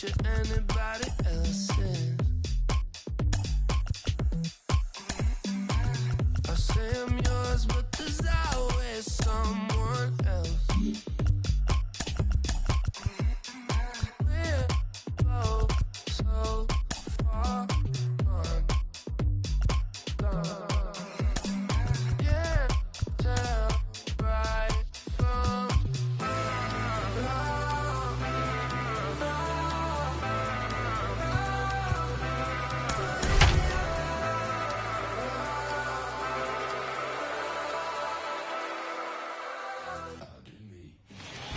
you anybody else is. I say I'm yours, but there's always someone else. We're both so far gone. Yeah, tell right from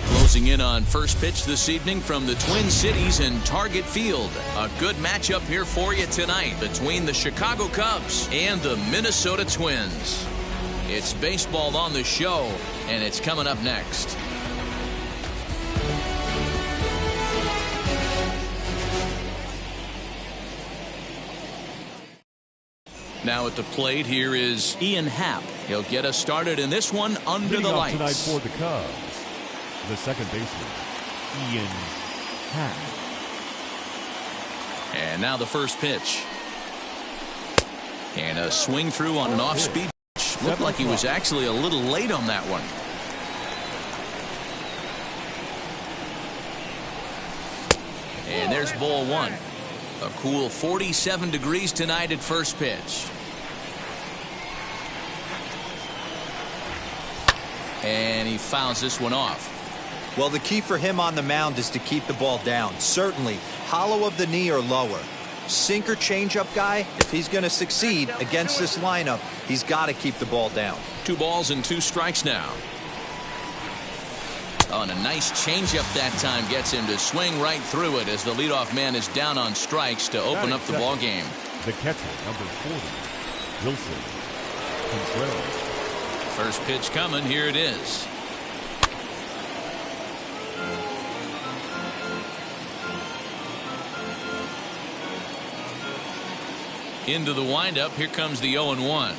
Closing in on first pitch this evening from the Twin Cities in Target Field. A good matchup here for you tonight between the Chicago Cubs and the Minnesota Twins. It's baseball on the show, and it's coming up next. Now at the plate, here is Ian Happ. He'll get us started in this one under the lights. Tonight for the Cubs, the second baseman, Ian Happ. And now the first pitch. And a swing through on an off-speed pitch. Looked like he was actually a little late on that one. And there's ball one. A cool 47 degrees tonight at first pitch. And he fouls this one off. Well, the key for him on the mound is to keep the ball down. Certainly, hollow of the knee or lower. Sinker changeup guy, if he's going to succeed against this lineup, he's got to keep the ball down. 2 balls and 2 strikes now. Oh, and a nice changeup that time gets him to swing right through it as the leadoff man is down on strikes to open up the ball game. The catcher, number 40, Wilson Contreras. First pitch coming. Here it is. Into the windup. Here comes the 0-1.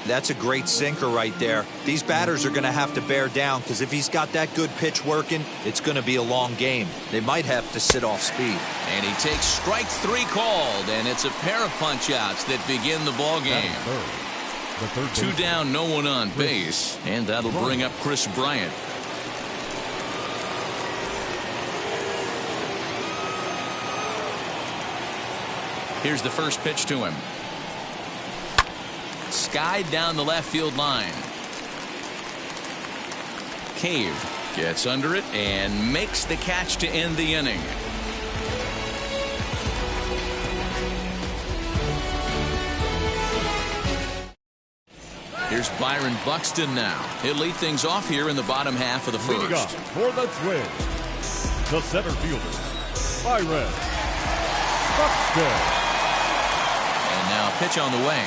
That's a great sinker right there. These batters are going to have to bear down because if he's got that good pitch working, it's going to be a long game. They might have to sit off speed. And he takes strike 3 called, and it's a pair of punch-outs that begin the ball game. 2 down, no one on base, and that'll bring up Chris Bryant. Here's the first pitch to him. Skied down the left field line. Cave gets under it and makes the catch to end the inning. Here's Byron Buxton now. He'll lead things off here in the bottom half of the first. For the Twins, the center fielder, Byron Buxton. And now a pitch on the way.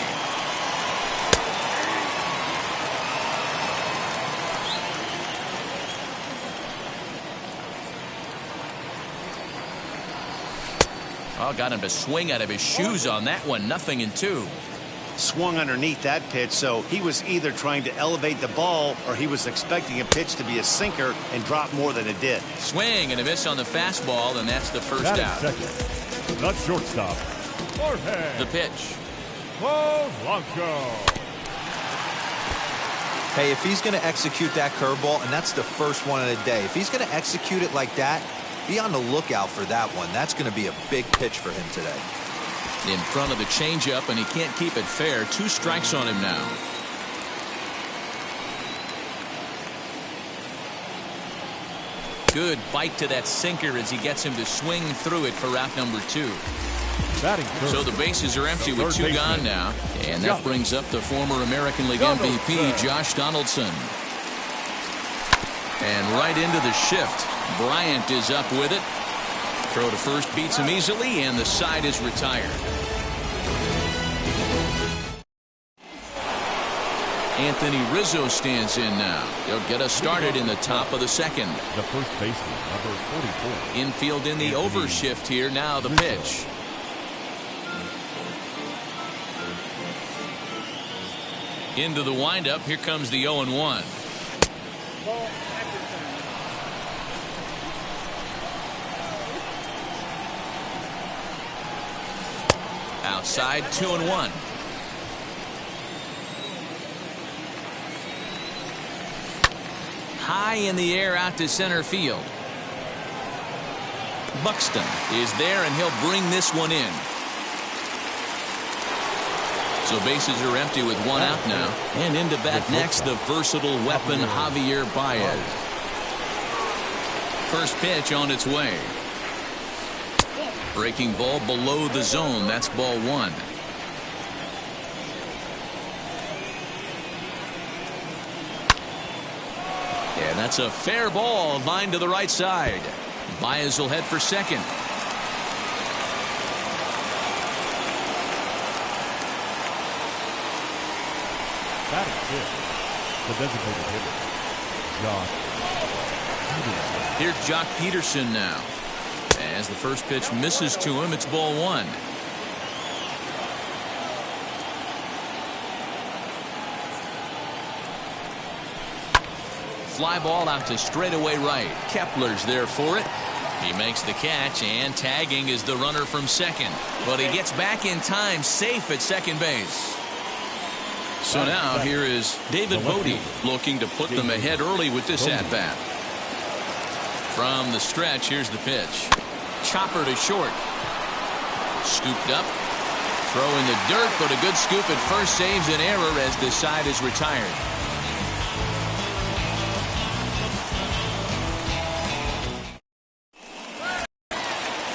Oh, got him to swing out of his shoes on that one. 0-2. Swung underneath that pitch, so he was either trying to elevate the ball or he was expecting a pitch to be a sinker and drop more than it did. Swing and a miss on the fastball, and that's the first out. Second, the shortstop, Jorge. The pitch. Polanco. Hey, if he's going to execute that curveball, and that's the first one of the day, if he's going to execute it like that, be on the lookout for that one. That's going to be a big pitch for him today. In front of the changeup, and he can't keep it fair. 2 strikes on him now. Good bite to that sinker as he gets him to swing through it for out number 2. So the bases are empty with 2 gone now. And that brings up the former American League MVP, Josh Donaldson. And right into the shift. Bryant is up with it. Throw to first beats him easily, and the side is retired. Anthony Rizzo stands in now. He'll get us started in the top of the second. The first baseman, number 44. Infield in the overshift here. Now the pitch. Into the windup. Here comes the 0-1. outside, 2-1. High in the air out to center field. Buxton is there, and he'll bring this one in. So bases are empty with one out now. And into bat next, the versatile weapon Javier Baez. First pitch on its way. Breaking ball below the zone. That's ball one. Yeah, that's a fair ball. Line to the right side. Baez will head for second. That is it. The designated hitter, Joc Pederson. Here's Joc Pederson now. As the first pitch misses to him, it's ball one. Fly ball out to straightaway right. Kepler's there for it. He makes the catch, and tagging is the runner from second. But he gets back in time, safe at second base. So now here is David Bote looking to put them ahead early with this at-bat. From the stretch, here's the pitch. Chopper to short. Scooped up. Throw in the dirt, but a good scoop at first saves an error as the side is retired.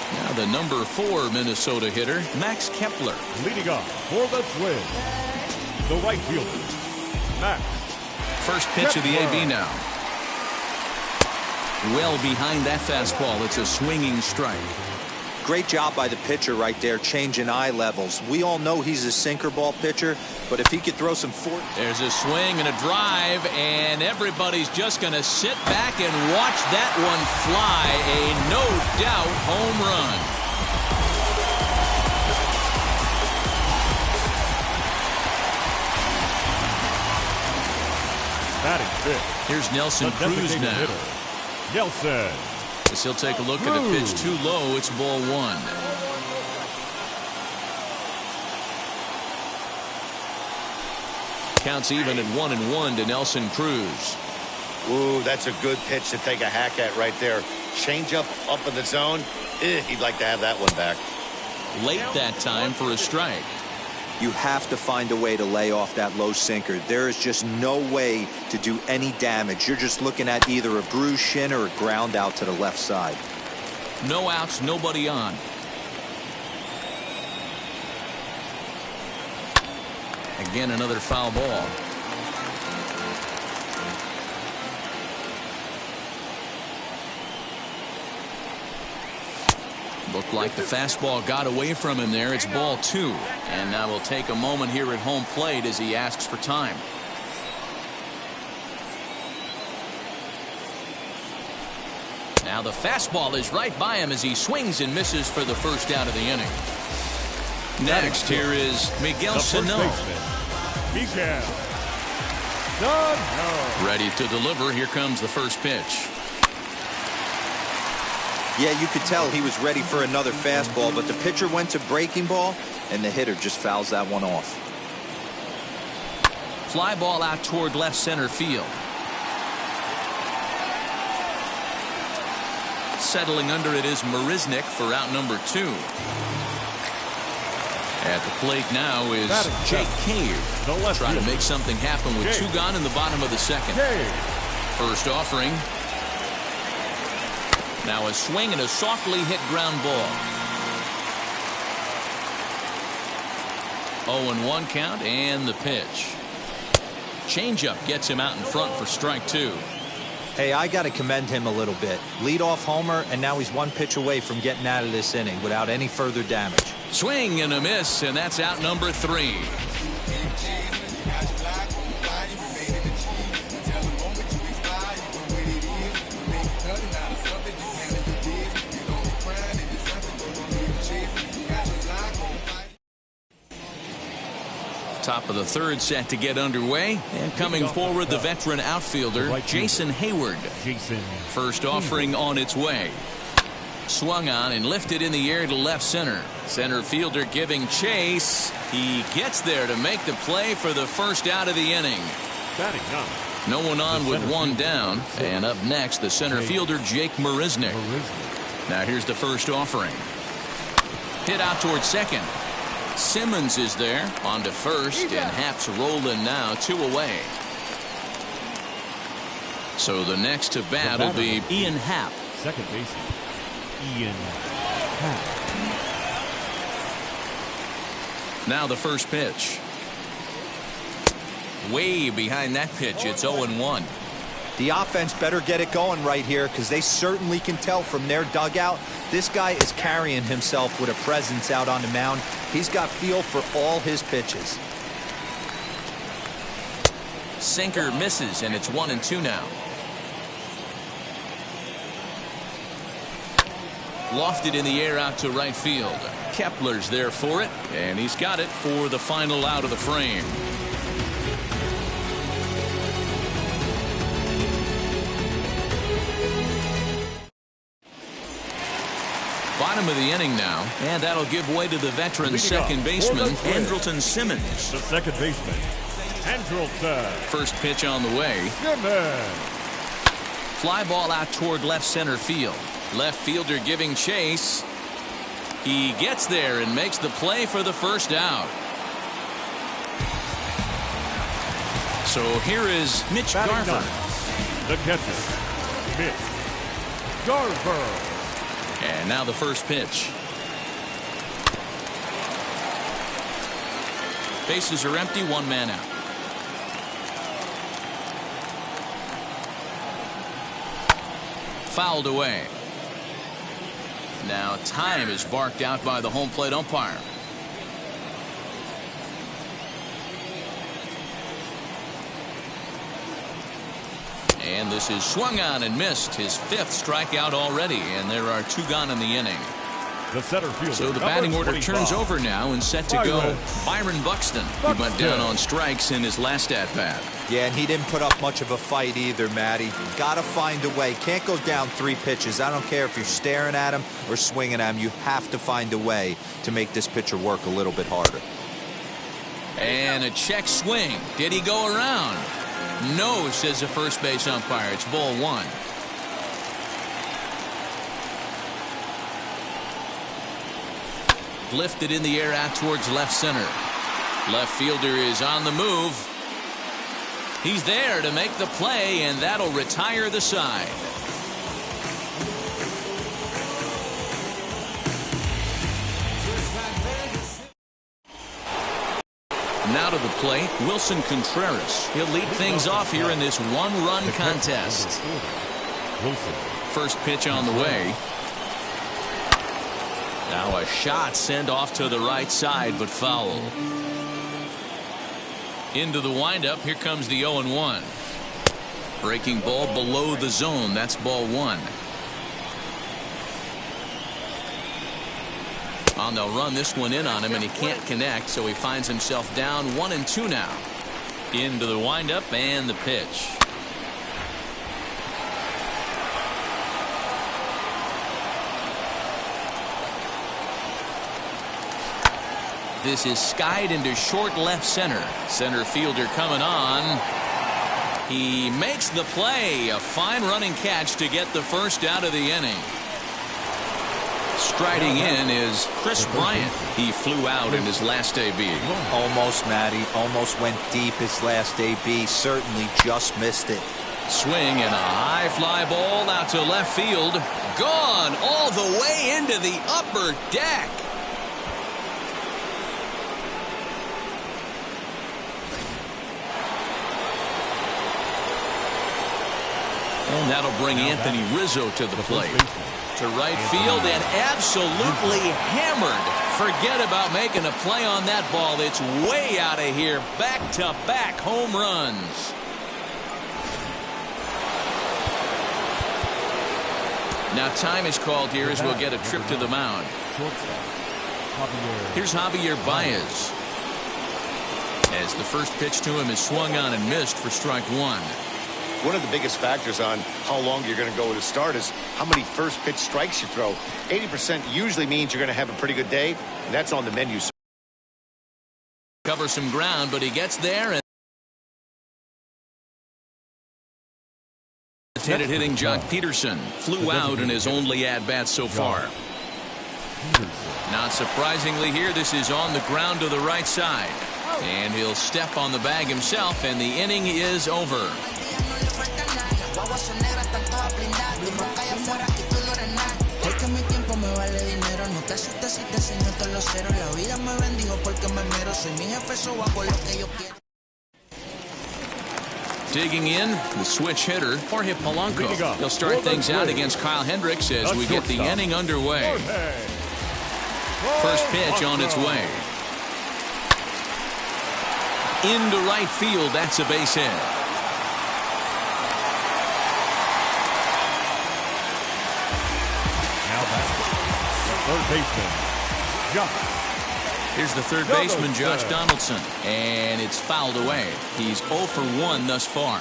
Now the number 4 Minnesota hitter, Max Kepler. Leading off for the Twins, the right fielder, Max. First pitch of the AB now. Well behind that fastball. It's a swinging strike. Great job by the pitcher right there, changing eye levels. We all know he's a sinker ball pitcher, but if he could throw some fork. There's a swing and a drive, and everybody's just going to sit back and watch that one fly. A no-doubt home run. Batting fifth. Here's Nelson Cruz now. Hitter, Nelson. As he'll take a look at a pitch too low. It's ball one. Counts even at 1-1 to Nelson Cruz. Ooh, that's a good pitch to take a hack at right there. Change up in the zone. He'd like to have that one back. Late that time for a strike. You have to find a way to lay off that low sinker. There is just no way to do any damage. You're just looking at either a bruised shin or a ground out to the left side. No outs, nobody on. Again, another foul ball. Looked like the fastball got away from him there. It's ball two. And now we'll take a moment here at home plate as he asks for time. Now the fastball is right by him as he swings and misses for the first out of the inning. Next, here is Miguel Sano. Miguel Sano. Ready to deliver. Here comes the first pitch. Yeah, you could tell he was ready for another fastball, but the pitcher went to breaking ball, and the hitter just fouls that one off. Fly ball out toward left center field. Settling under it is Marisnick for out number 2. At the plate now is Jake Cave. Trying to make something happen with 2 gone in the bottom of the second. First offering. Now a swing and a softly hit ground ball. 0-1 count and the pitch. Changeup gets him out in front for strike 2. Hey, I got to commend him a little bit. Leadoff homer, and now he's 1 pitch away from getting out of this inning without any further damage. Swing and a miss, and that's out number 3. Top of the third set to get underway, and coming forward the veteran outfielder Jason Hayward. First offering on its way. Swung on and lifted in the air to left center. Center fielder giving chase. He gets there to make the play for the first out of the inning. Batting ninth. No one on with one down. And up next, the center fielder, Jake Marisnick. Now here's the first offering. Hit out towards second. Simmons is there on to first, and Happ's rolling now, 2 away. So the next to bat will be Ian Happ. Second baseman, Ian Happ. Now the first pitch. Way behind that pitch. It's 0-1. The offense better get it going right here, because they certainly can tell from their dugout this guy is carrying himself with a presence out on the mound. He's got feel for all his pitches. Sinker misses, and it's 1-2 now. Lofted in the air out to right field. Kepler's there for it, and he's got it for the final out of the frame. Bottom of the inning now, and that'll give way to the veteran second baseman, Andrelton Simmons. The second baseman, Andrelton. First pitch on the way. Simmons. Fly ball out toward left center field. Left fielder giving chase. He gets there and makes the play for the first out. So here is Mitch Garver. The catcher, Mitch Garver. And now the first pitch. Bases are empty, 1 man out. Fouled away. Now time is barked out by the home plate umpire. And this is swung on and missed. His 5th strikeout already, and there are 2 gone in the inning. The center fielder, so the batting order 25. turns over now and set to go. Byron Buxton. He went down on strikes in his last at-bat. Yeah, and he didn't put up much of a fight either, Matty. Gotta find a way. Can't go down 3 pitches. I don't care if you're staring at him or swinging at him. You have to find a way to make this pitcher work a little bit harder. And a check swing. Did he go around? No, says the first base umpire. It's ball 1. Lifted in the air out towards left center. Left fielder is on the move. He's there to make the play, and that'll retire the side. Now to the plate, Wilson Contreras. He'll lead things off here in this 1-run contest. First pitch on the way. Now a shot sent off to the right side, but foul. Into the windup. Here comes the 0-1. Breaking ball below the zone. That's ball 1. And they'll run this one in on him, and he can't connect, so he finds himself down 1-2 now. Into the windup and the pitch. This is skied into short left center. Center fielder coming on. He makes the play. A fine running catch to get the first out of the inning. Striding in is Chris Bryant. He flew out in his last AB. Almost, Matty. Almost went deep his last AB. Certainly just missed it. Swing and a high fly ball out to left field. Gone all the way into the upper deck. And that'll bring Anthony Rizzo to the plate. To right field and absolutely hammered. Forget about making a play on that ball. It's way out of here. Back-to-back home runs. Now time is called here as we'll get a trip to the mound. Here's Javier Baez. As the first pitch to him is swung on and missed for strike 1. one of the biggest factors on how long you're going to go to start is how many first pitch strikes you throw. 80% usually means you're going to have a pretty good day, and that's on the menu. Cover some ground, but he gets there. And hitting Jock Peterson flew out in his only at-bat so far. Not surprisingly here, this is on the ground to the right side. And he'll step on the bag himself, and the inning is over. Digging in, the switch hitter, Jorge Polanco. He'll start things out against Kyle Hendricks as we get the inning underway. First pitch on its way. Into right field, that's a base hit. Now back, the third baseman, Josh. Here's the third baseman, Josh Donaldson, and it's fouled away. He's 0 for 1 thus far.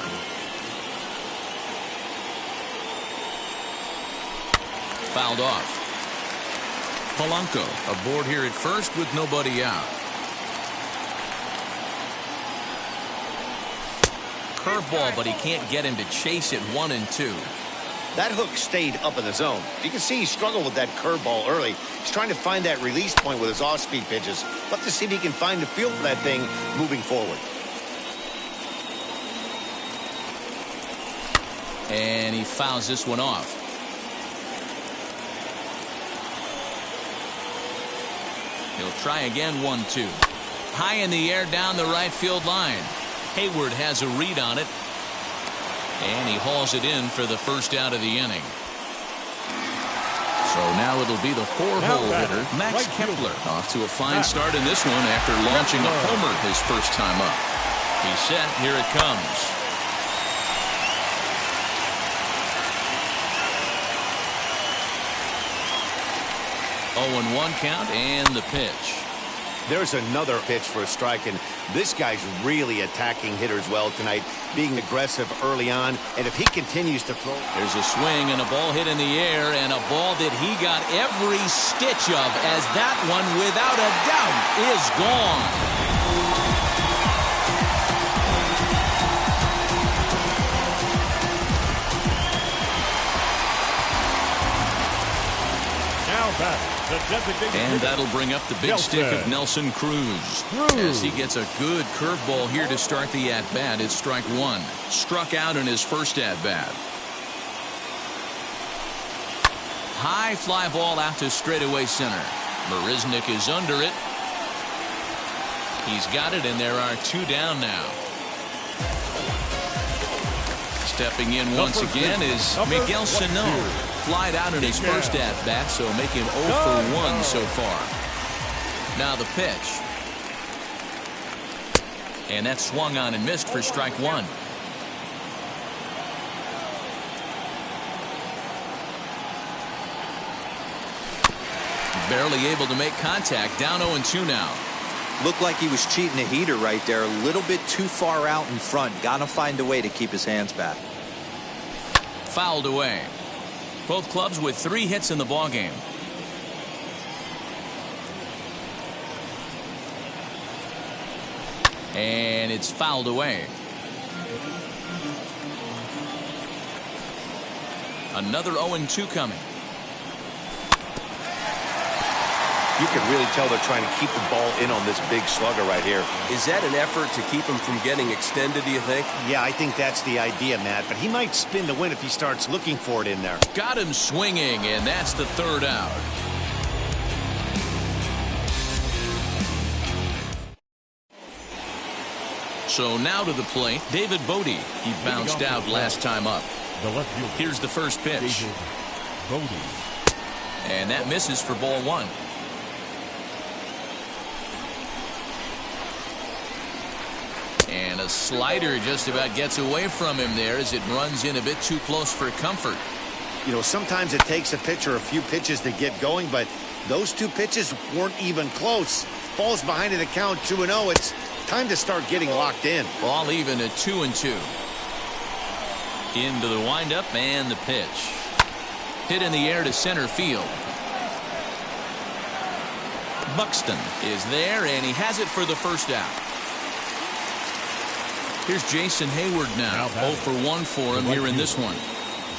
Fouled off. Polanco aboard here at first with nobody out. Curveball, but he can't get him to chase it 1 and 2. That hook stayed up in the zone. You can see he struggled with that curveball early. He's trying to find that release point with his off-speed pitches. Love to see if he can find the feel for that thing moving forward. And he fouls this one off. He'll try again, 1-2. High in the air down the right field line. Hayward has a read on it. And he hauls it in for the first out of the inning. So now it'll be the 4-hole hitter, Max Kepler, off to a fine start in this one after launching a homer his first time up. He's set. Here it comes. 0-1 count and the pitch. There's another pitch for a strike, and this guy's really attacking hitters well tonight, being aggressive early on, and if he continues to throw. There's a swing and a ball hit in the air, and a ball that he got every stitch of, as that one, without a doubt, is gone. And that'll bring up the big stick of Nelson Cruz. As he gets a good curveball here to start the at-bat. It's strike 1. Struck out in his first at-bat. High fly ball out to straightaway center. Marisnick is under it. He's got it, and there are 2 down now. Stepping in once again is Miguel Sano. Flied out in his first at-bat, so make him 0 for 1 so far. Now the pitch. And that swung on and missed for strike 1. Barely able to make contact. Down 0-2 now. Looked like he was cheating a heater right there. A little bit too far out in front. Got to find a way to keep his hands back. Fouled away. Both clubs with 3 hits in the ballgame. And it's fouled away. Another 0-2 coming. You can really tell they're trying to keep the ball in on this big slugger right here. Is that an effort to keep him from getting extended, do you think? Yeah, I think that's the idea, Matt. But he might spin to win if he starts looking for it in there. Got him swinging, and that's the 3rd out. So now to the plate, David Bote. He bounced out last time up. Here's the first pitch. And that misses for ball 1. And a slider just about gets away from him there as it runs in a bit too close for comfort. You know, sometimes it takes a pitcher a few pitches to get going, but those 2 pitches weren't even close. Falls behind in the count 2-0. It's time to start getting locked in. Ball even at 2-2. Into the windup and the pitch. Hit in the air to center field. Buxton is there, and he has it for the first out. Here's Jason Hayward now. 0 for 1 for him here in this one.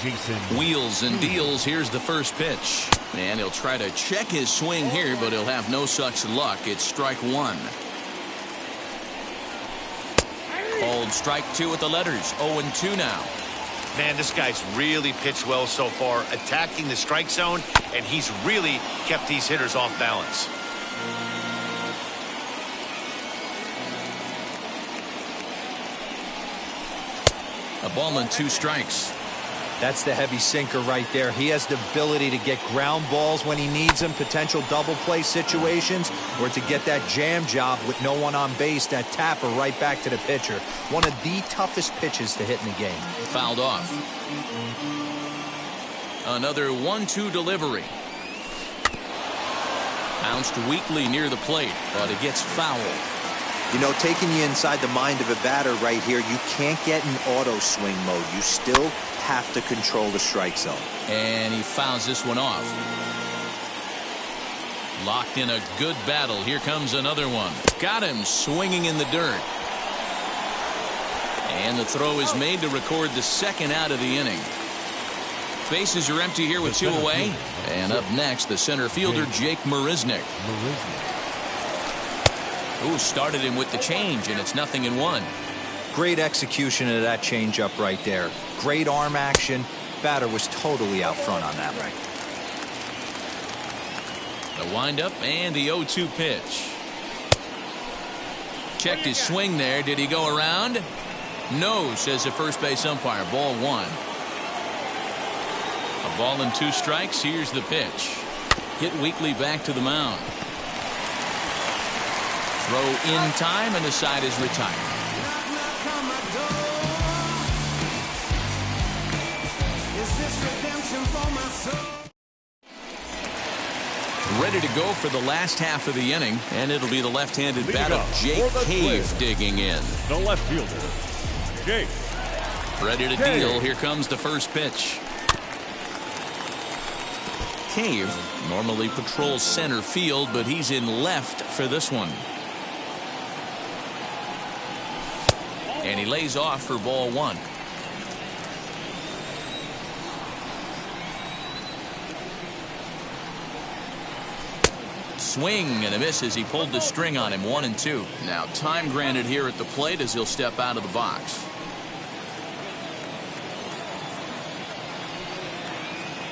Jason Wheels and deals. Here's the first pitch. And he'll try to check his swing here, but he'll have no such luck. It's strike one. Called strike two with the letters. 0-2 now. Man, this guy's really pitched well so far, attacking the strike zone, and he's really kept these hitters off balance. A ball and 2 strikes. That's the heavy sinker right there. He has the ability to get ground balls when he needs them, potential double play situations, or to get that jam job with no one on base, that tapper right back to the pitcher. One of the toughest pitches to hit in the game. Fouled off. Another 1-2 delivery. Bounced weakly near the plate, but it gets fouled. You know, taking you inside the mind of a batter right here, you can't get in auto swing mode. You still have to control the strike zone. And he fouls this one off. Locked in a good battle. Here comes another one. Got him swinging in the dirt. And the throw is made to record the second out of the inning. Bases are empty here with 2 away. And up next, the center fielder, Jake Marisnick. Who started him with the change, and it's 0-1. Great execution of that changeup right there. Great arm action. Batter was totally out front on that one. The windup and the 0-2 pitch. Checked his swing there. Did he go around? No, says the first base umpire. Ball 1. A ball and 2 strikes. Here's the pitch. Hit weakly back to the mound. Throw in time, and the side is retired. Ready to go for the last half of the inning, and it'll be the left-handed batter, Jake Cave, digging in. The left fielder, Jake. Ready to deal. Here comes the first pitch. Cave normally patrols center field, but he's in left for this one. And he lays off for ball 1. Swing and a miss as he pulled the string on him. 1-2. Now time granted here at the plate as he'll step out of the box.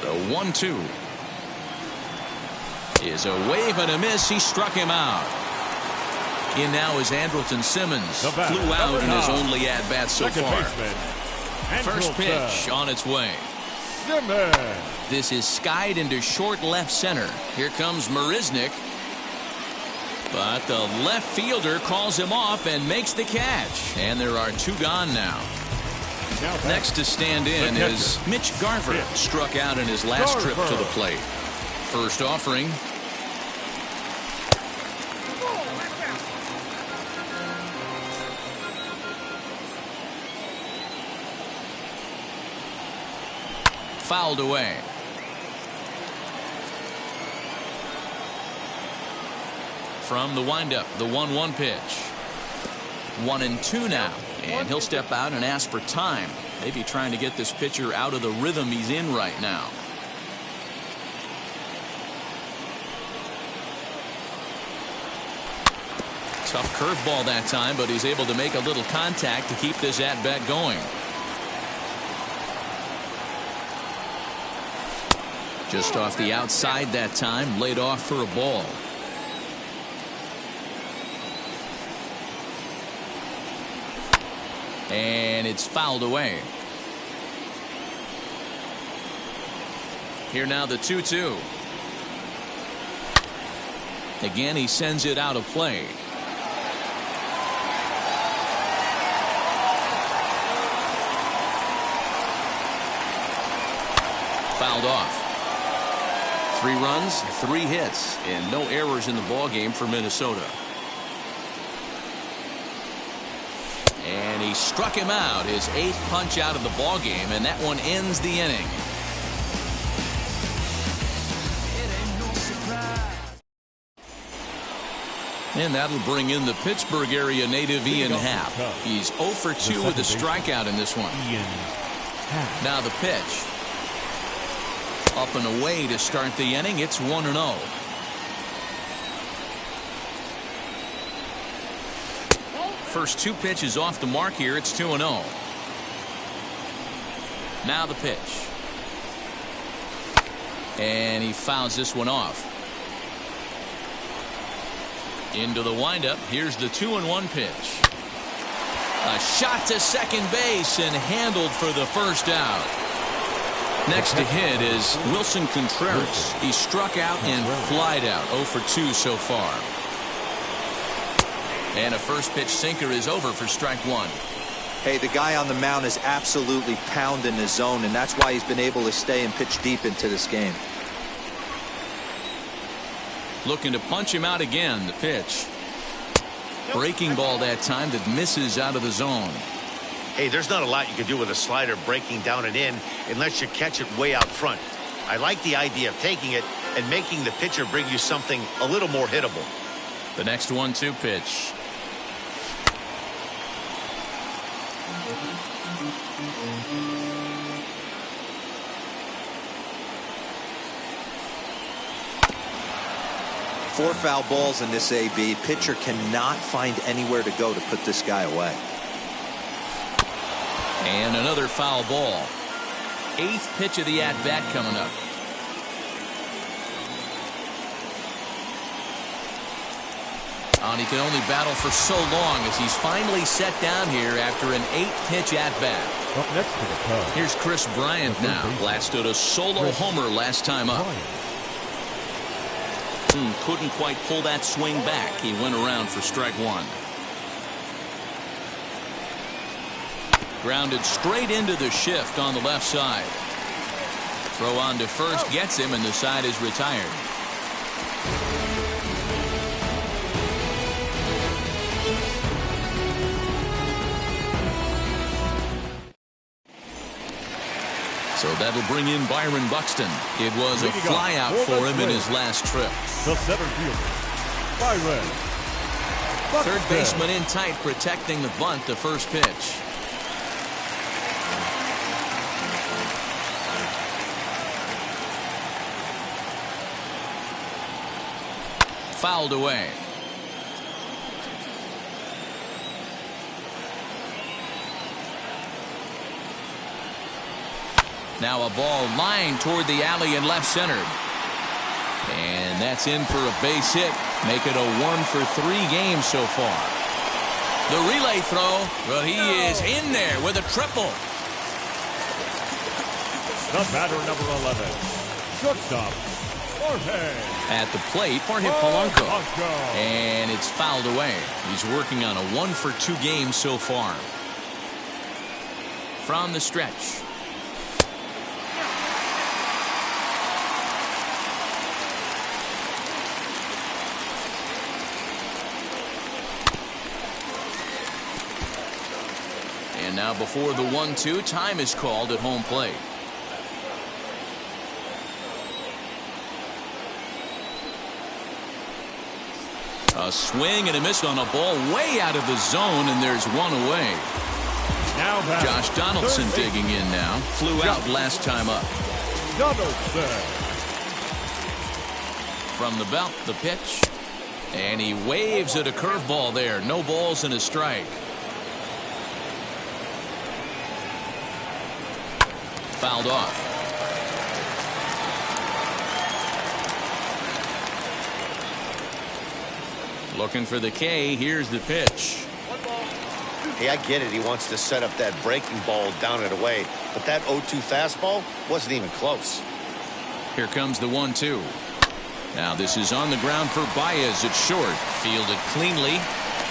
The 1-2 is a wave and a miss. He struck him out. In now is Andrelton Simmons. Flew out in his only at-bat so far. First pitch on its way. Simmons. This is skied into short left center. Here comes Marisnick. But the left fielder calls him off and makes the catch. And there are 2 gone now. Next to stand in is Mitch Garver. Struck out in his last trip to the plate. First offering. Fouled away. From the windup, the 1-1 pitch. 1-2 now. And he'll step out and ask for time. Maybe trying to get this pitcher out of the rhythm he's in right now. Tough curveball that time, but he's able to make a little contact to keep this at-bat going. Just off the outside that time, laid off for a ball. And it's fouled away. Here now the 2-2. Again, he sends it out of play. Fouled off. 3 runs, 3 hits, and no errors in the ballgame for Minnesota. And He struck him out, his 8th punch out of the ball game, and that one ends the inning. And that'll bring in the Pittsburgh area native Ian Happ. He's 0 for 2 with a strikeout in this one. Now the pitch. Up and away to start the inning. It's 1-0. First 2 pitches off the mark here. It's 2-0. Now the pitch. And he fouls this one off. Into the windup. Here's the 2-1 pitch. A shot to second base and handled for the first out. Next to hit is Wilson Contreras. He struck out and flied out. 0 for 2 so far. And a first pitch sinker is over for strike 1. Hey, the guy on the mound is absolutely pounding his zone, and that's why he's been able to stay and pitch deep into this game. Looking to punch him out again. The pitch. Breaking ball that time that misses out of the zone. Hey, there's not a lot you can do with a slider breaking down and in unless you catch it way out front. I like the idea of taking it and making the pitcher bring you something a little more hittable. The next 1-2 pitch. Four foul balls in this AB. Pitcher cannot find anywhere to go to put this guy away. And another foul ball. 8th pitch of the at-bat coming up. And he can only battle for so long as he's finally set down here after an 8-pitch at-bat. Up next to the Cubs. Here's Chris Bryant now. Blasted a solo homer last time up. Couldn't quite pull that swing back. He went around for strike 1. Grounded straight into the shift on the left side. Throw on to first gets him, and the side is retired. So that'll bring in Byron Buxton. It was a flyout for him in his last trip. The center fielder, Byron Buxton. Third baseman in tight, protecting the bunt. The first pitch. Fouled away. Now a ball lined toward the alley in left center. And that's in for a base hit. Make it a 1-for-3 game so far. The relay throw. Well, he is in there with a triple. The batter, number 11, shortstop, Jorge. At the plate, Jorge Polanco. And it's fouled away. He's working on a 1-for-2 game so far. From the stretch. And now before the 1-2, time is called at home plate. A swing and a miss on a ball way out of the zone, and there's one away. Now Josh Donaldson digging in now. Flew out last time up. Donaldson. From the belt, the pitch. And he waves at a curveball there. No balls and a strike. Fouled off. Looking for the K. Here's the pitch. Hey, I get it. He wants to set up that breaking ball down and away. But that 0-2 fastball wasn't even close. Here comes the 1-2. Now this is on the ground for Baez at short. Fielded cleanly.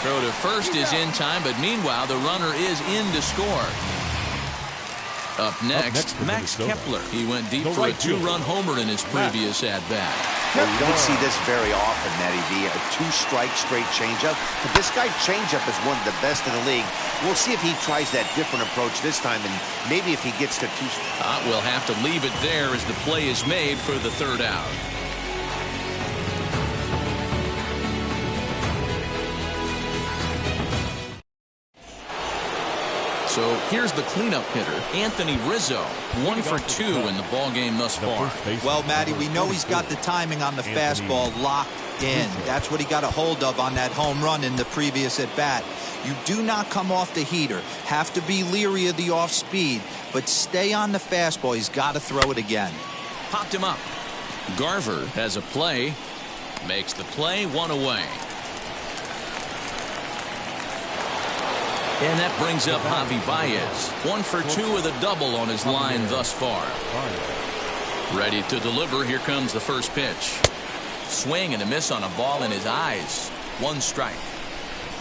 Throw to first is in time, but meanwhile the runner is in to score. Up next for Max Minnesota. Kepler. He went deep The for a right fielder, two-run homer in his previous at-bat. Well, you don't see this very often, Matty V. A two-strike straight changeup. But this guy changeup is one of the best in the league. We'll see if he tries that different approach this time, and maybe if he gets to two. We'll have to leave it there as the play is made for the third out. So here's the cleanup hitter, Anthony Rizzo, 1 for 2 in the ballgame thus far. Well, Matty, we know he's got the timing on the fastball locked in. That's what he got a hold of on that home run in the previous at-bat. You do not come off the heater. Have to be leery of the off-speed, but stay on the fastball. He's got to throw it again. Popped him up. Garver has a play. Makes the play, 1 away. And that brings up Javi Baez. 1 for 2 with a double on his line thus far. Ready to deliver. Here comes the first pitch. Swing and a miss on a ball in his eyes. 1 strike.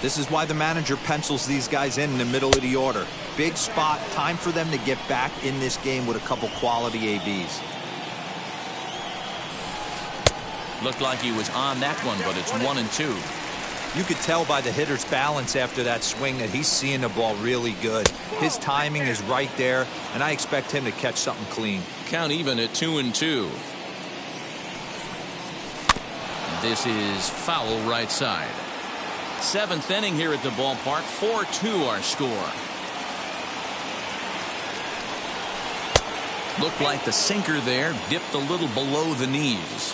This is why the manager pencils these guys in the middle of the order. Big spot. Time for them to get back in this game with a couple quality ABs. Looked like he was on that one, but it's 1-2. You could tell by the hitter's balance after that swing that he's seeing the ball really good. His timing is right there, and I expect him to catch something clean. Count even at 2-2. This is foul right side. 7th inning here at the ballpark. 4-2 our score. Looked like the sinker there dipped a little below the knees.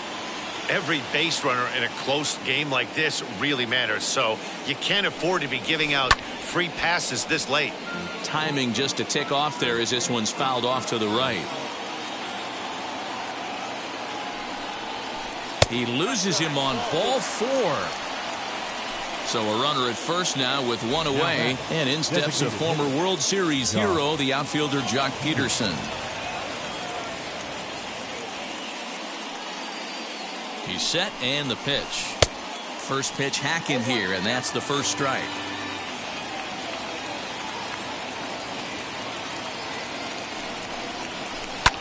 Every base runner in a close game like this really matters, so you can't afford to be giving out free passes this late. Timing just to tick off there as this one's fouled off to the right. He loses him on ball 4. So a runner at first now with 1 away, and in steps a former World Series hero, the outfielder Jock Peterson. He's set, and the pitch. First pitch hack in here, and that's the first strike.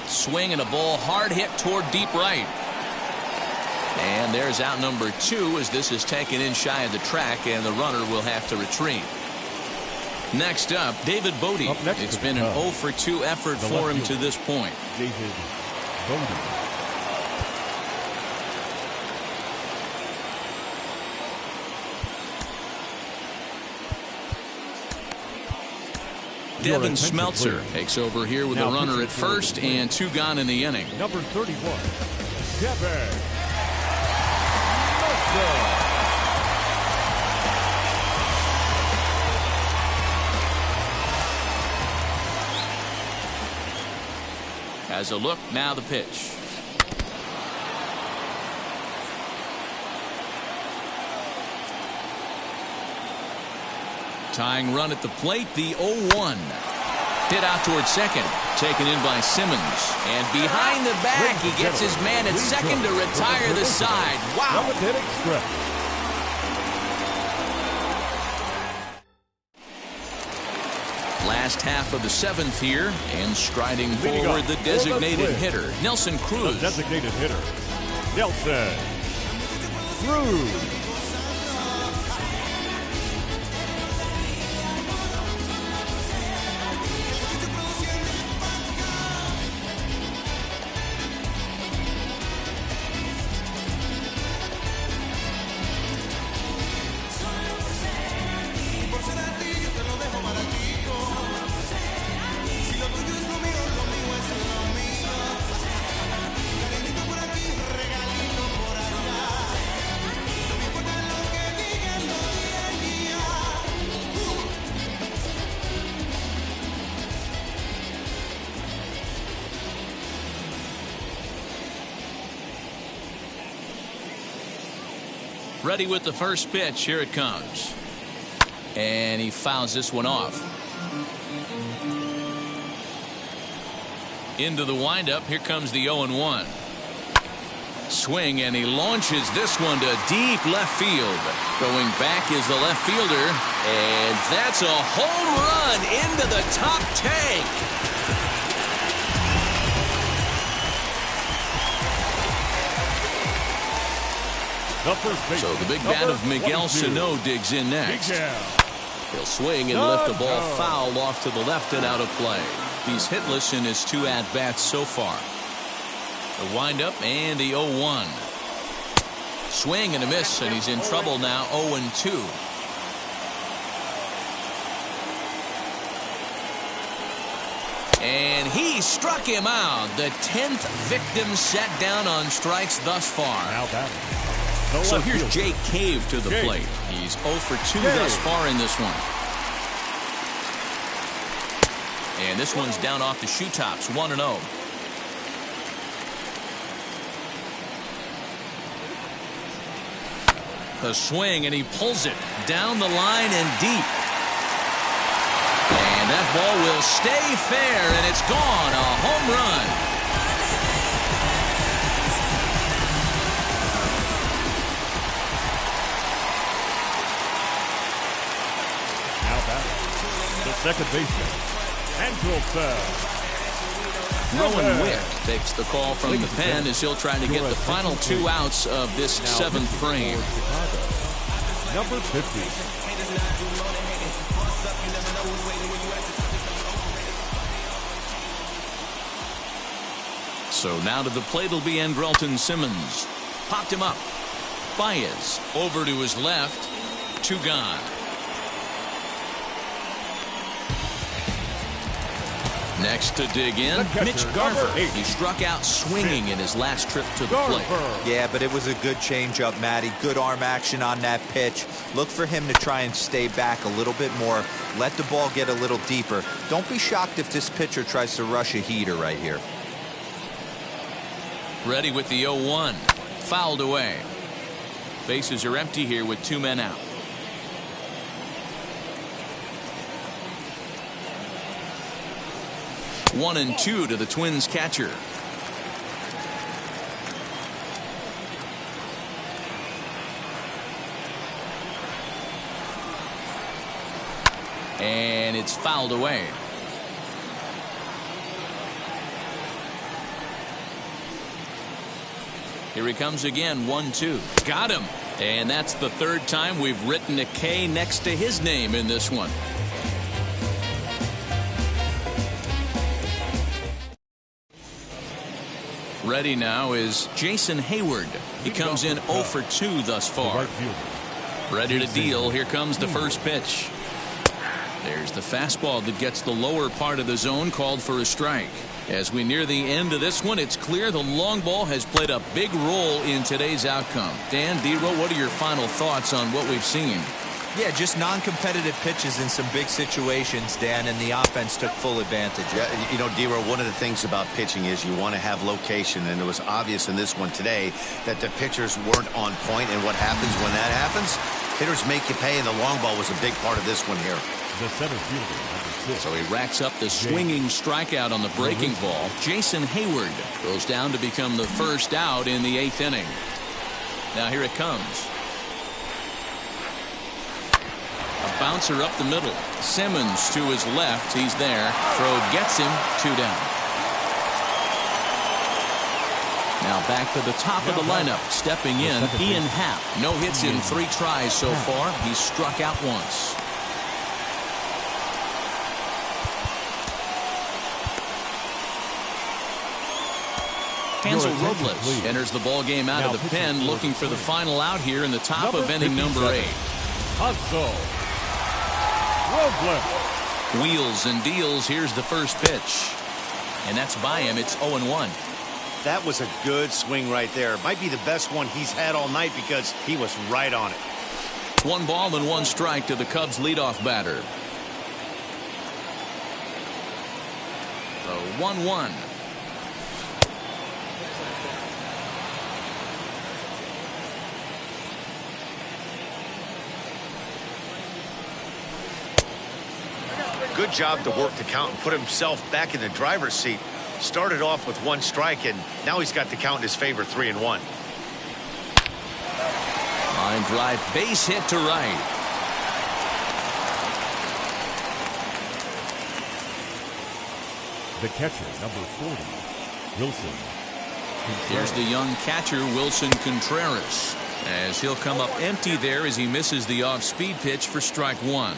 Swing and a ball hard hit toward deep right. And there's out number 2 as this is taken in shy of the track, and the runner will have to retreat. Next up, David Bote. It's been an 0 for 2 effort for him to this point. David Bote. Devin Smeltzer takes over here with a runner at first and 2 gone in the inning. Number 31, Devin Smeltzer. Has a look, now the pitch. Tying run at the plate, the 0-1. Hit out towards second. Taken in by Simmons. And behind the back, he gets his man at second to retire the side. Wow. Last half of the 7th here, and striding forward the designated hitter, Nelson Cruz. The designated hitter, Nelson Cruz. Ready with the first pitch. Here it comes. And he fouls this one off. Into the windup. Here comes the 0-1. Swing, and he launches this one to deep left field. Going back is the left fielder. And that's a home run into the top tank. The first baseman, So the big bat of Miguel 22, Sano digs in next. Miguel. He'll swing and lift the ball foul off to the left and out of play. He's hitless in his 2 at-bats so far. The windup and the 0-1. Swing and a miss, and he's in trouble now, 0-2. And he struck him out. The 10th victim set down on strikes thus far. Now batting. The So left here's fielder, Jake Cave to the Cave. plate. He's 0 for 2 Cave. thus far in this one. And this one's down off the shoe tops, 1-0. The swing, and he pulls it down the line and deep. And that ball will stay fair, and it's gone. A home run. Now batting. The second baseman, Andrelton. Rowan Wick takes the call from the pen as he'll try to get the final 2 outs of this 7th frame. Number 50. So now to the plate will be Andrelton Simmons. Popped him up. Baez over to his left. 2 gone. Next to dig in, Mitch Garver. He struck out swinging in his last trip to the plate. Yeah, but it was a good changeup, Matty. Good arm action on that pitch. Look for him to try and stay back a little bit more. Let the ball get a little deeper. Don't be shocked if this pitcher tries to rush a heater right here. Ready with the 0-1. Fouled away. Bases are empty here with 2 men out. One and 2 to the Twins catcher. And it's fouled away. Here he comes again, 1-2. Got him. And that's the 3rd time we've written a K next to his name in this one. Ready now is Jason Hayward. He comes in 0 for 2 thus far. Right fielder. Ready to deal. Here comes the first pitch. There's the fastball that gets the lower part of the zone, called for a strike. As we near the end of this one, it's clear the long ball has played a big role in today's outcome. Dan, D-Row, what are your final thoughts on what we've seen? Yeah, just non-competitive pitches in some big situations, Dan, and the offense took full advantage. Yeah, you know, D-Row, one of the things about pitching is you want to have location, and it was obvious in this one today that the pitchers weren't on point, and what happens when that happens? Hitters make you pay, and the long ball was a big part of this one here. The center fielder, number 6. So he racks up the swinging strikeout on the breaking ball. Jason Hayward goes down to become the first out in the 8th inning. Now here it comes. A bouncer up the middle. Simmons to his left. He's there. Throw gets him. 2 down. Now back to the top of the lineup. Stepping in, Ian Happ. No hits in 3 tries so far. He's struck out once. Hansel Robles enters the ball game out of the pen, looking for the final out here in the top of inning number 8. Hansel Robles. Wheels and deals. Here's the first pitch. And that's by him. It's 0-1. That was a good swing right there. Might be the best one he's had all night because he was right on it. 1 ball and 1 strike to the Cubs leadoff batter. The 1-1. Good job to work the count and put himself back in the driver's seat. Started off with 1 strike, and now he's got the count in his favor, 3-1. Line drive, base hit to right. The catcher, number 40, Wilson. Here's the young catcher, Wilson Contreras. As he'll come up empty there as he misses the off-speed pitch for strike one.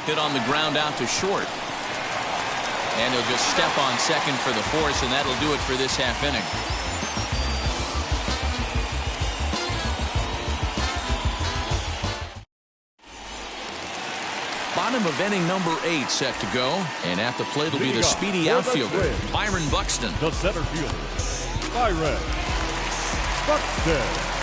Hit on the ground out to short. And he'll just step on second for the force, and that'll do it for this half inning. Bottom of inning number 8 set to go. And at the plate will be the speedy outfielder, Byron Buxton. The center fielder, Byron Buxton.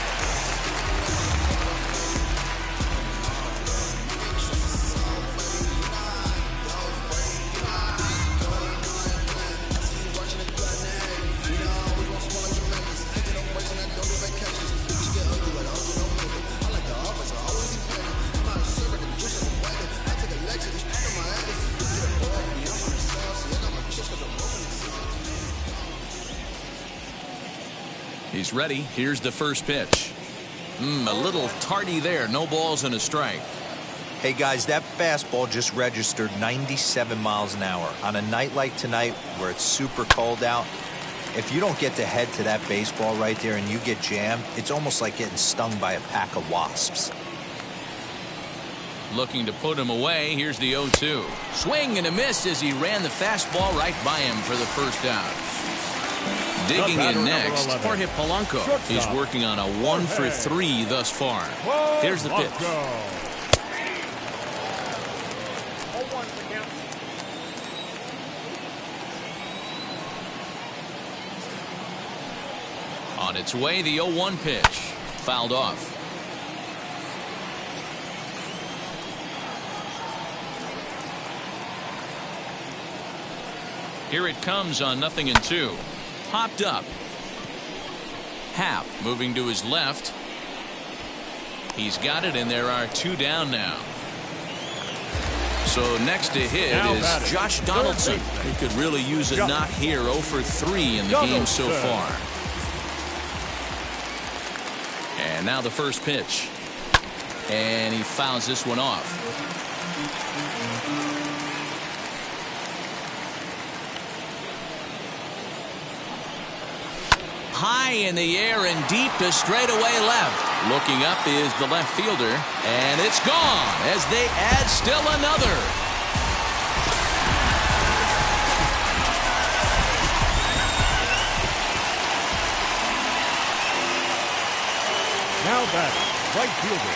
He's ready. Here's the first pitch. A little tardy there. No balls and a strike. Hey, guys, that fastball just registered 97 miles an hour. On a night like tonight where it's super cold out, if you don't get to head to that baseball right there and you get jammed, it's almost like getting stung by a pack of wasps. Looking to put him away. Here's the 0-2. Swing and a miss as he ran the fastball right by him for the first out. Digging in next, Jorge Polanco. He's working on a 1-for-3 thus far. Here's the pitch. On its way, the 0-1 pitch. Fouled off. Here it comes on 0-2. Popped up. Happ moving to his left. He's got it, and there are 2 down now. So next to hit is Josh Donaldson. He could really use a knock here. 0-for-3 in the game so far. And now the first pitch. And he fouls this one off. High in the air and deep to straightaway left. Looking up is the left fielder, and it's gone as they add still another. Now batting, right fielder,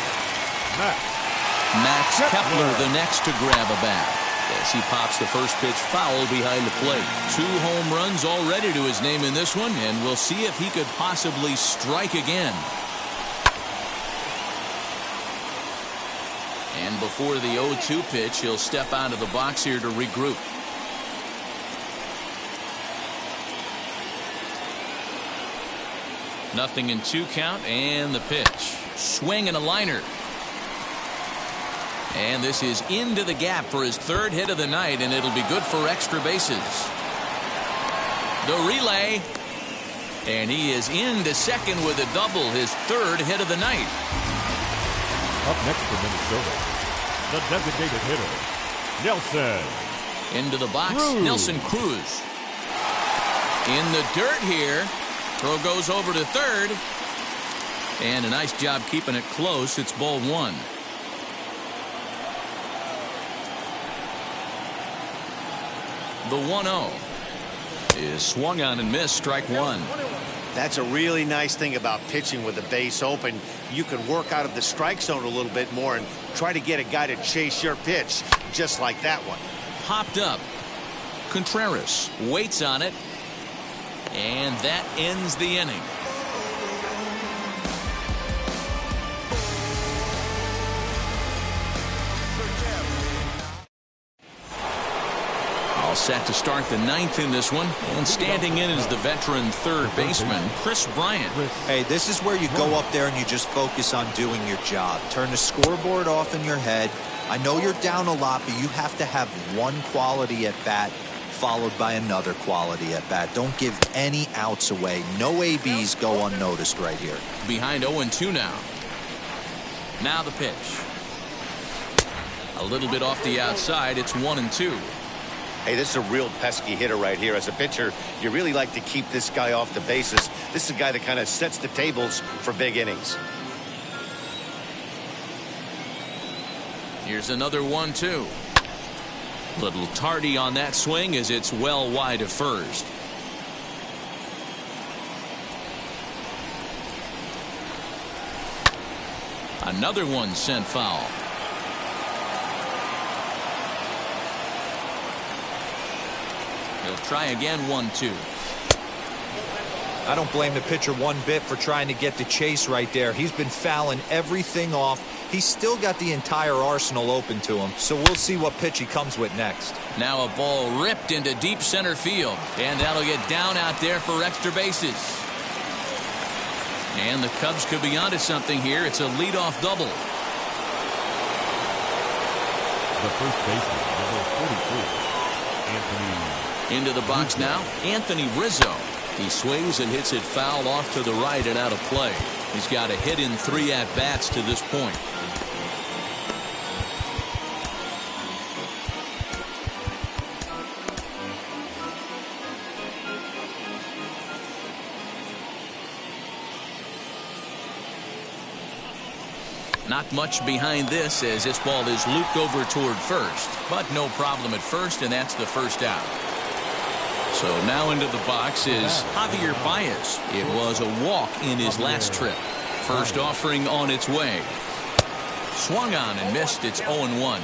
Max Kepler, the next to grab a bat. As he pops the first pitch foul behind the plate. 2 home runs already to his name in this one, and we'll see if he could possibly strike again. And before the 0-2 pitch, he'll step out of the box here to regroup. Nothing in 2 count, and the pitch. Swing and a liner. And this is into the gap for his 3rd hit of the night, and it'll be good for extra bases. The relay. And he is into second with a double, his 3rd hit of the night. Up next for Minnesota, the designated hitter, Nelson. Into the box, Cruz. Nelson Cruz. In the dirt here. Throw goes over to third. And a nice job keeping it close. It's ball 1. The 1-0 is swung on and missed. Strike 1. That's a really nice thing about pitching with the base open. You can work out of the strike zone a little bit more and try to get a guy to chase your pitch, just like that one. Popped up. Contreras waits on it, and that ends the inning. All set to start the 9th in this one, and standing in is the veteran 3rd baseman, Chris Bryant. Hey, this is where you go up there and you just focus on doing your job. Turn the scoreboard off in your head. I know you're down a lot, but you have to have one quality at bat followed by another quality at bat. Don't give any outs away. No ABs go unnoticed right here. Behind 0-2 now. Now the pitch. A little bit off the outside. It's 1-2. Hey, this is a real pesky hitter right here. As a pitcher, you really like to keep this guy off the bases. This is a guy that kind of sets the tables for big innings. Here's another 1-2. Little tardy on that swing as it's well wide of first. Another one sent foul. He'll try again. 1-2. I don't blame the pitcher one bit for trying to get the chase right there. He's been fouling everything off. He's still got the entire arsenal open to him, so we'll see what pitch he comes with next. Now a ball ripped into deep center field, and that'll get down out there for extra bases. And the Cubs could be onto something here. It's a leadoff double. The first baseman, number 43, Anthony. Into the box now, Anthony Rizzo. He swings and hits it foul off to the right and out of play. He's got a hit in 3 at-bats to this point. Not much behind this as this ball is looped over toward first, but no problem at first, and that's the first out. So now into the box is Javier Baez. It was a walk in his last trip. First offering on its way. Swung on and missed. It's 0-1.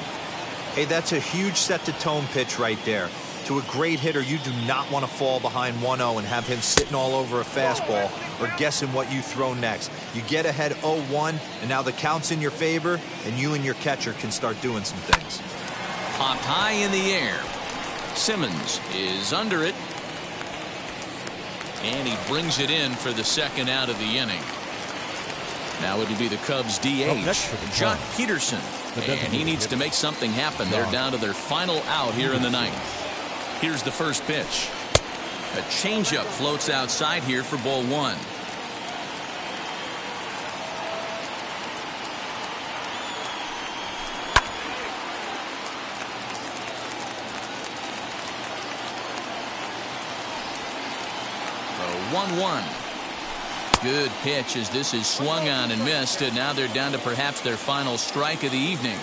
Hey, that's a huge set-the-tone pitch right there. To a great hitter, you do not want to fall behind 1-0 and have him sitting all over a fastball or guessing what you throw next. You get ahead 0-1, and now the count's in your favor, and you and your catcher can start doing some things. Popped high in the air. Simmons is under it. And he brings it in for the second out of the inning. Now it'll be the Cubs DH, Joc Pederson. And he needs to make something happen. They're down to their final out here in the ninth. Here's the first pitch. A changeup floats outside here for ball 1. The 1-1. Good pitch as this is swung on and missed, and now they're down to perhaps their final strike of the evening.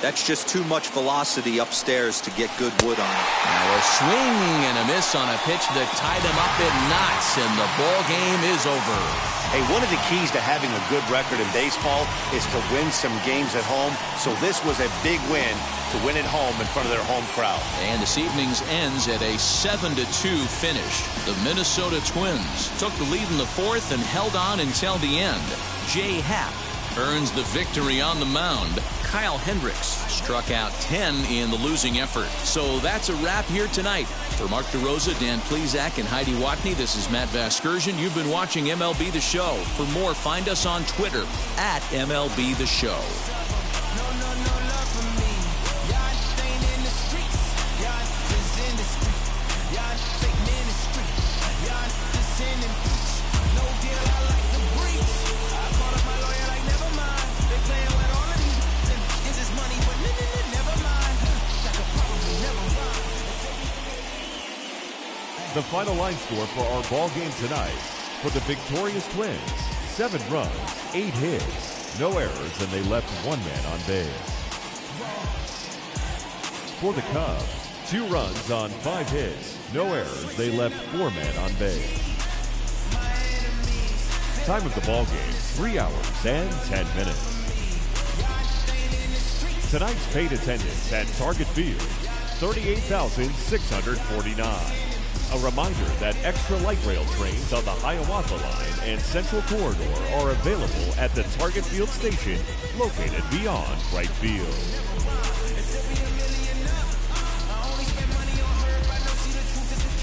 That's just too much velocity upstairs to get good wood on it. Now a swing and a miss on a pitch that tied him up in knots, and the ball game is over. Hey, one of the keys to having a good record in baseball is to win some games at home. So this was a big win to win at home in front of their home crowd. And this evening's ends at a 7-2 finish. The Minnesota Twins took the lead in the 4th and held on until the end. Jay Happ earns the victory on the mound. Kyle Hendricks struck out 10 in the losing effort. So that's a wrap here tonight. For Mark DeRosa, Dan Plesac, and Heidi Watney, this is Matt Vasgersian. You've been watching MLB The Show. For more, find us on Twitter at MLB The Show. The final line score for our ball game tonight: for the victorious Twins, 7 runs, 8 hits, no errors, and they left 1 man on base. For the Cubs, 2 runs on 5 hits, no errors, they left 4 men on base. Time of the ball game: 3 hours and 10 minutes. Tonight's paid attendance at Target Field, 38,649. A reminder that extra light rail trains on the Hiawatha Line and Central Corridor are available at the Target Field station located beyond Wright Field.